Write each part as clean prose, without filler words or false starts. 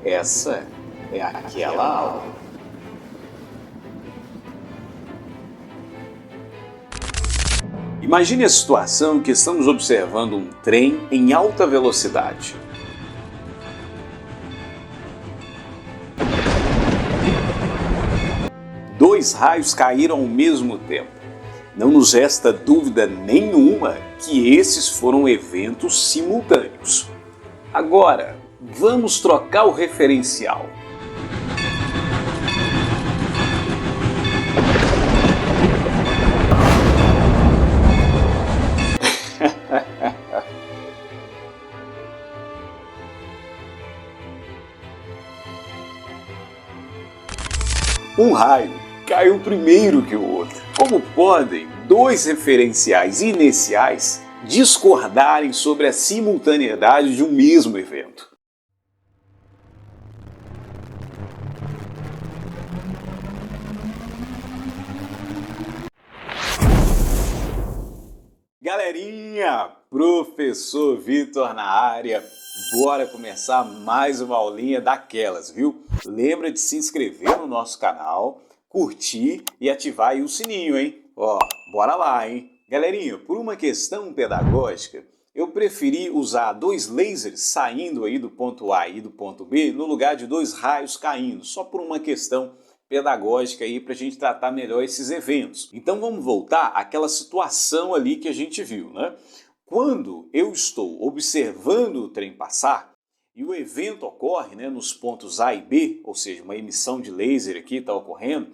Essa é aquela aula. Imagine a situação que estamos observando um trem em alta velocidade. Dois raios caíram ao mesmo tempo. Não nos resta dúvida nenhuma que esses foram eventos simultâneos. Agora, vamos trocar o referencial. Um raio caiu primeiro que o outro. Como podem dois referenciais iniciais discordarem sobre a simultaneidade de um mesmo evento? Galerinha, professor Vitor na área. Bora começar mais uma aulinha daquelas, viu? Lembra de se inscrever no nosso canal, curtir e ativar aí o sininho, hein? Ó, bora lá, hein? Galerinha, por uma questão pedagógica, eu preferi usar dois lasers saindo aí do ponto A e do ponto B no lugar de dois raios caindo, só por uma questão pedagógica aí para a gente tratar melhor esses eventos. Então vamos voltar àquela situação ali que a gente viu, né? Quando eu estou observando o trem passar e o evento ocorre, né, nos pontos A e B, ou seja, uma emissão de laser aqui está ocorrendo,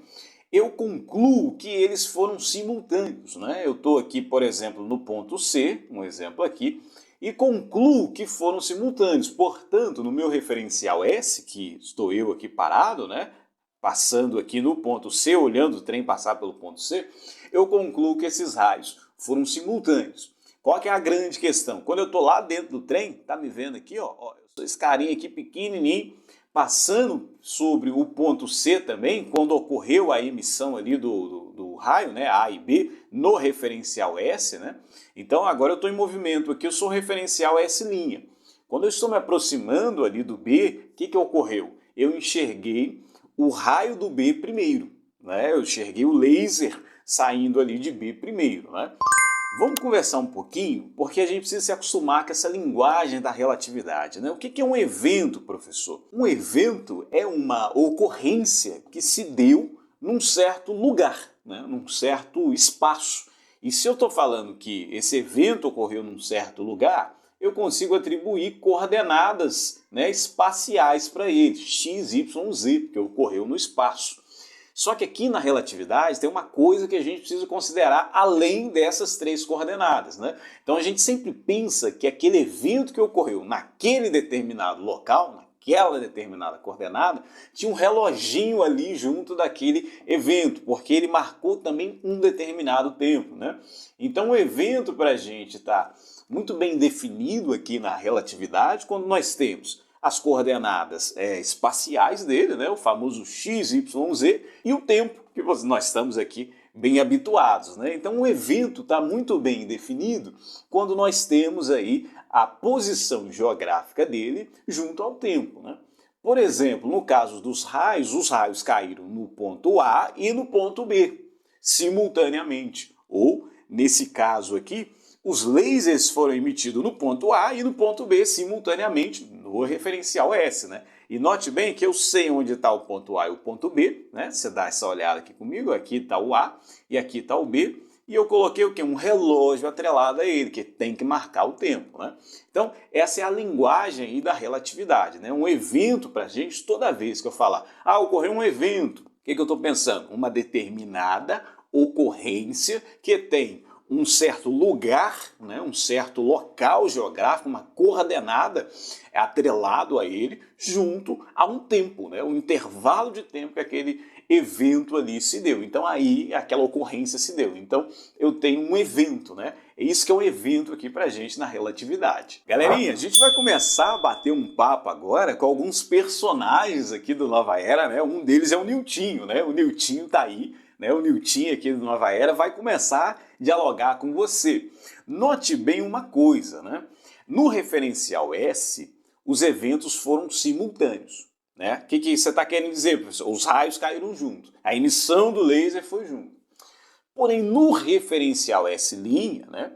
eu concluo que eles foram simultâneos, né? Eu estou aqui, por exemplo, no ponto C, um exemplo aqui, e concluo que foram simultâneos. Portanto, no meu referencial S, que estou eu aqui parado, né, passando aqui no ponto C, olhando o trem passar pelo ponto C, eu concluo que esses raios foram simultâneos. Qual que é a grande questão? Quando eu estou lá dentro do trem, tá me vendo aqui, ó, eu sou esse carinha aqui pequenininho, passando sobre o ponto C também, quando ocorreu a emissão ali do raio, né, A e B, no referencial S, né? Então agora eu estou em movimento aqui, eu sou referencial S'. Quando eu estou me aproximando ali do B, o que ocorreu? Eu enxerguei o raio do B primeiro, né? Eu enxerguei o laser saindo ali de B primeiro, né? Vamos conversar um pouquinho, porque a gente precisa se acostumar com essa linguagem da relatividade, né? O que é um evento, professor? Um evento é uma ocorrência que se deu num certo lugar, né? Num certo espaço. E se eu estou falando que esse evento ocorreu num certo lugar, eu consigo atribuir coordenadas, né, espaciais para ele, x, y, z, porque ocorreu no espaço. Só que aqui na relatividade tem uma coisa que a gente precisa considerar além dessas três coordenadas, né? Então a gente sempre pensa que aquele evento que ocorreu naquele determinado local, naquela determinada coordenada, tinha um reloginho ali junto daquele evento, porque ele marcou também um determinado tempo, né? Então o evento para a gente está muito bem definido aqui na relatividade quando nós temos as coordenadas espaciais dele, né, o famoso x, y, z, e o tempo, que nós estamos aqui bem habituados, né? Então o evento está muito bem definido quando nós temos aí a posição geográfica dele junto ao tempo, né? Por exemplo, no caso dos raios, os raios caíram no ponto A e no ponto B, simultaneamente. Ou, nesse caso aqui, os lasers foram emitidos no ponto A e no ponto B simultaneamente no referencial S, né? E note bem que eu sei onde está o ponto A e o ponto B, né? Você dá essa olhada aqui comigo, aqui está o A e aqui está o B, e eu coloquei o quê? Um relógio atrelado a ele, que tem que marcar o tempo, né? Então, essa é a linguagem aí da relatividade, né? Um evento para a gente, toda vez que eu falar, ocorreu um evento, o que eu estou pensando? Uma determinada ocorrência que tem um certo lugar, né, um certo local geográfico, uma coordenada atrelado a ele, junto a um tempo, né, um intervalo de tempo que aquele evento ali se deu. Então aí aquela ocorrência se deu. Então eu tenho um evento, né? É isso que é um evento aqui pra gente na relatividade. Galerinha, a gente vai começar a bater um papo agora com alguns personagens aqui do Nova Era, né? Um deles é o Niltinho, né? O Niltinho tá aí, né? O Niltinho aqui do Nova Era vai começar a dialogar com você. Note bem uma coisa, né? No referencial S, os eventos foram simultâneos. né? O que você está querendo dizer, professor? Os raios caíram junto, a emissão do laser foi junto. Porém, no referencial S', né,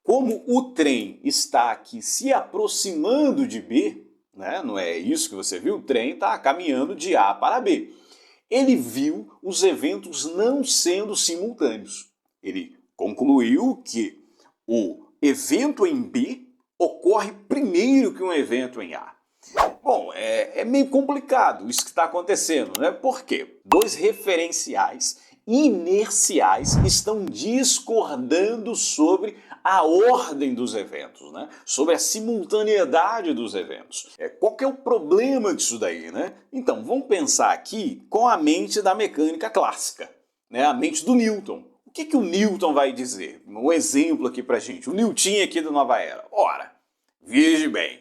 como o trem está aqui se aproximando de B, né, não é isso que você viu? O trem está caminhando de A para B. Ele viu os eventos não sendo simultâneos. Ele concluiu que o evento em B ocorre primeiro que um evento em A. Bom, é meio complicado isso que está acontecendo, né? Por quê? Dois referenciais inerciais estão discordando sobre a ordem dos eventos, né? Sobre a simultaneidade dos eventos. Qual que é o problema disso daí, né? Então, vamos pensar aqui com a mente da mecânica clássica, né? A mente do Newton. O que o Newton vai dizer? Um exemplo aqui pra gente, o Newton aqui da Nova Era. Ora, veja bem,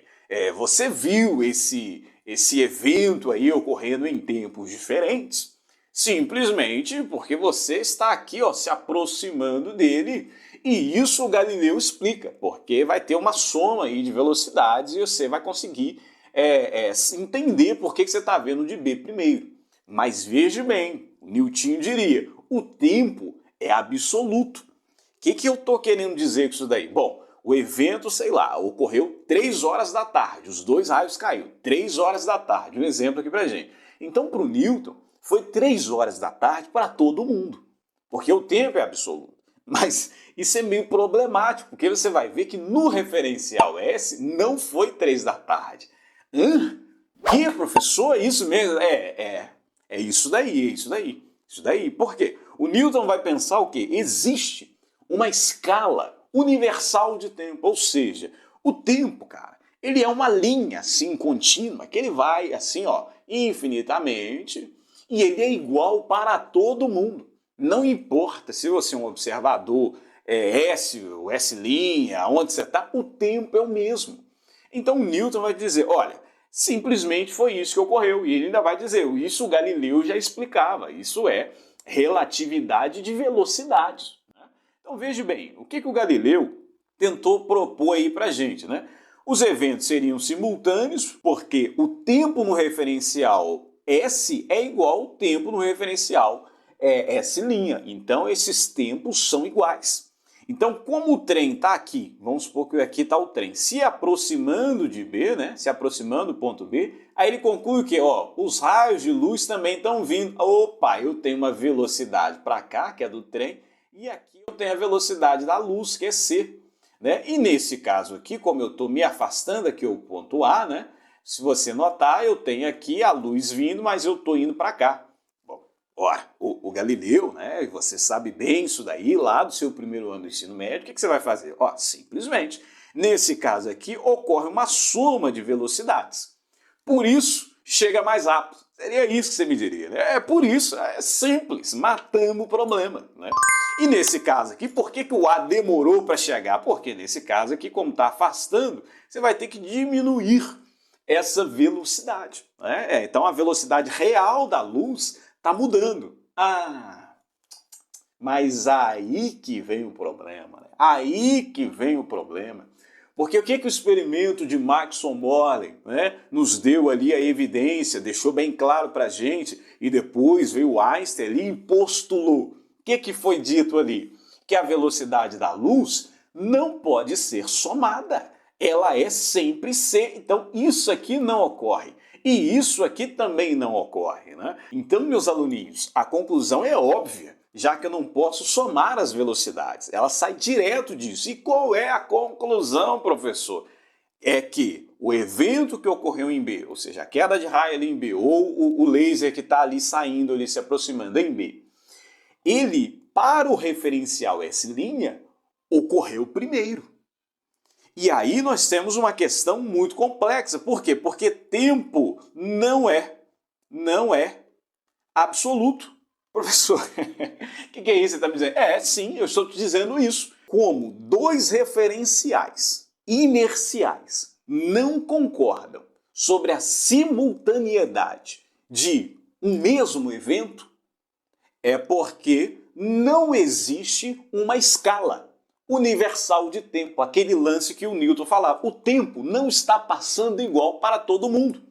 você viu esse evento aí ocorrendo em tempos diferentes, simplesmente porque você está aqui, ó, se aproximando dele, e isso o Galileu explica, porque vai ter uma soma aí de velocidades e você vai conseguir entender por que você está vendo de B primeiro. Mas veja bem, o Newton diria, o tempo é absoluto. O que eu estou querendo dizer com isso daí? Bom, o evento, sei lá, ocorreu 3 horas da tarde, os dois raios caíram, 3 horas da tarde, um exemplo aqui pra gente. Então, para o Newton, foi 3 horas da tarde para todo mundo, porque o tempo é absoluto. Mas isso é meio problemático, porque você vai ver que no referencial S não foi 3 da tarde. Que, professor? É isso mesmo? É isso daí, é isso daí. Isso daí. Por quê? O Newton vai pensar o quê? Existe uma escala universal de tempo, ou seja, o tempo, cara, ele é uma linha assim contínua, que ele vai assim, ó, infinitamente, e ele é igual para todo mundo. Não importa se você é um observador S, ou S', onde você está, o tempo é o mesmo. Então o Newton vai dizer, olha, simplesmente foi isso que ocorreu, e ele ainda vai dizer, isso o Galileu já explicava, isso é relatividade de velocidades. Então veja bem, o que o Galileu tentou propor aí pra gente, né? Os eventos seriam simultâneos, porque o tempo no referencial S é igual ao tempo no referencial S'. Então esses tempos são iguais. Então, como o trem está aqui, vamos supor que aqui está o trem, se aproximando de B, né? Se aproximando do ponto B, aí ele conclui que, ó, os raios de luz também estão vindo. Opa, eu tenho uma velocidade para cá, que é do trem, e aqui eu tenho a velocidade da luz, que é c. Né? E nesse caso aqui, como eu estou me afastando aqui o ponto A, né? Se você notar, eu tenho aqui a luz vindo, mas eu estou indo para cá. Bom, ora, o Galileu, né? Você sabe bem isso daí, lá do seu primeiro ano do ensino médio, o que você vai fazer? Ó, simplesmente, nesse caso aqui, ocorre uma soma de velocidades. Por isso, chega mais rápido. Seria isso que você me diria, né? É por isso, é simples, matamos o problema, né? E nesse caso aqui, por que o A demorou para chegar? Porque nesse caso aqui, como está afastando, você vai ter que diminuir essa velocidade, né? Então a velocidade real da luz está mudando. Mas aí que vem o problema, né? Aí que vem o problema. Porque o que o experimento de Maxwell-Morley, né, nos deu ali a evidência, deixou bem claro para a gente, e depois veio Einstein ali e postulou. O que foi dito ali? Que a velocidade da luz não pode ser somada. Ela é sempre c. Então isso aqui não ocorre. E isso aqui também não ocorre, né? Então, meus aluninhos, a conclusão é óbvia, já que eu não posso somar as velocidades. Ela sai direto disso. E qual é a conclusão, professor? É que o evento que ocorreu em B, ou seja, a queda de raio ali em B, ou o laser que está ali saindo, ali se aproximando em B, ele, para o referencial S', ocorreu primeiro. E aí nós temos uma questão muito complexa. Por quê? Porque tempo não é absoluto. Professor, o que é isso que você está me dizendo? Sim, eu estou te dizendo isso. Como dois referenciais inerciais não concordam sobre a simultaneidade de um mesmo evento, é porque não existe uma escala universal de tempo, aquele lance que o Newton falava. O tempo não está passando igual para todo mundo.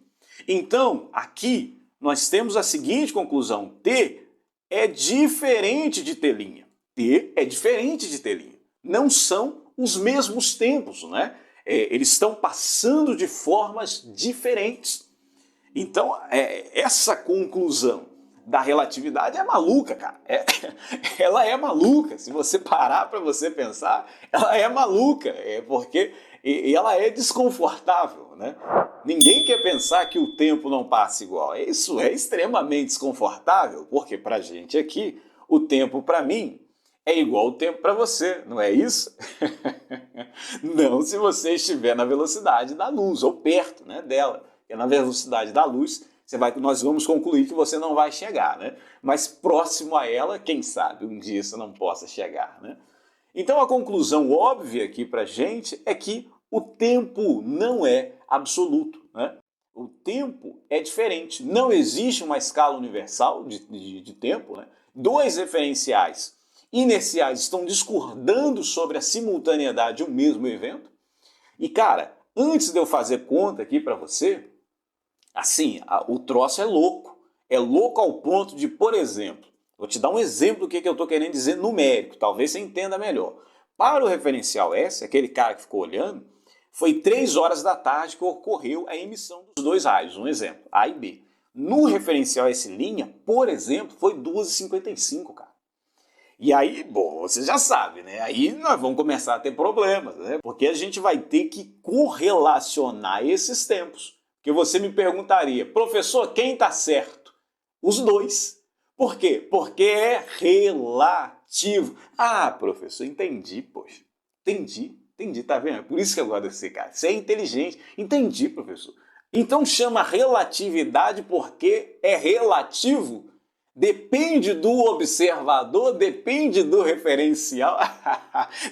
Então, aqui nós temos a seguinte conclusão: T é diferente de T'. T é diferente de T'. Não são os mesmos tempos, né? Eles estão passando de formas diferentes. Então, essa conclusão da relatividade é maluca, cara. Ela é maluca. Se você parar para você pensar, ela é maluca. Porque ela é desconfortável, né? Ninguém quer pensar que o tempo não passa igual. Isso é extremamente desconfortável, porque para a gente aqui, o tempo para mim é igual ao tempo para você, não é isso? Não se você estiver na velocidade da luz, ou perto, né, dela. Porque na velocidade da luz, nós vamos concluir que você não vai chegar, né? Mas próximo a ela, quem sabe um dia você não possa chegar, né? Então a conclusão óbvia aqui para a gente é que o tempo não é absoluto, né? O tempo é diferente. Não existe uma escala universal de tempo, né? Dois referenciais inerciais estão discordando sobre a simultaneidade de um mesmo evento. E, cara, antes de eu fazer conta aqui para você, assim, o troço é louco. É louco ao ponto de, por exemplo, vou te dar um exemplo do que eu estou querendo dizer numérico, talvez você entenda melhor. Para o referencial S, aquele cara que ficou olhando, foi 3 horas da tarde que ocorreu a emissão dos dois raios, um exemplo, A e B. No referencial S', por exemplo, foi 2h55, cara. E aí, bom, você já sabe, né? Aí nós vamos começar a ter problemas, né? Porque a gente vai ter que correlacionar esses tempos. Porque você me perguntaria, professor, quem está certo? Os dois. Por quê? Porque é relativo. Ah, professor, entendi, poxa. Entendi, tá vendo? Por isso que eu gosto desse cara. Você é inteligente. Entendi, professor. Então chama relatividade porque é relativo. Depende do observador, depende do referencial.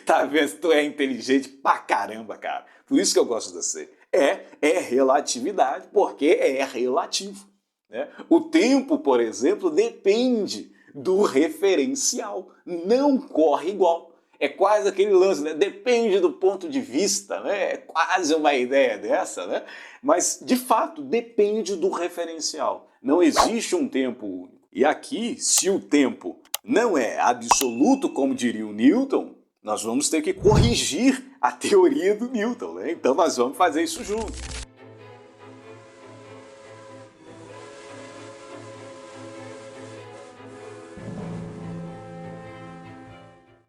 Tá vendo? Tu é inteligente pra caramba, cara. Por isso que eu gosto de você. É relatividade, porque é relativo, né? O tempo, por exemplo, depende do referencial. Não corre igual. É quase aquele lance, né? Depende do ponto de vista, né? É quase uma ideia dessa, né? Mas, de fato, depende do referencial. Não existe um tempo único. E aqui, se o tempo não é absoluto, como diria o Newton, nós vamos ter que corrigir a teoria do Newton, né? Então nós vamos fazer isso junto.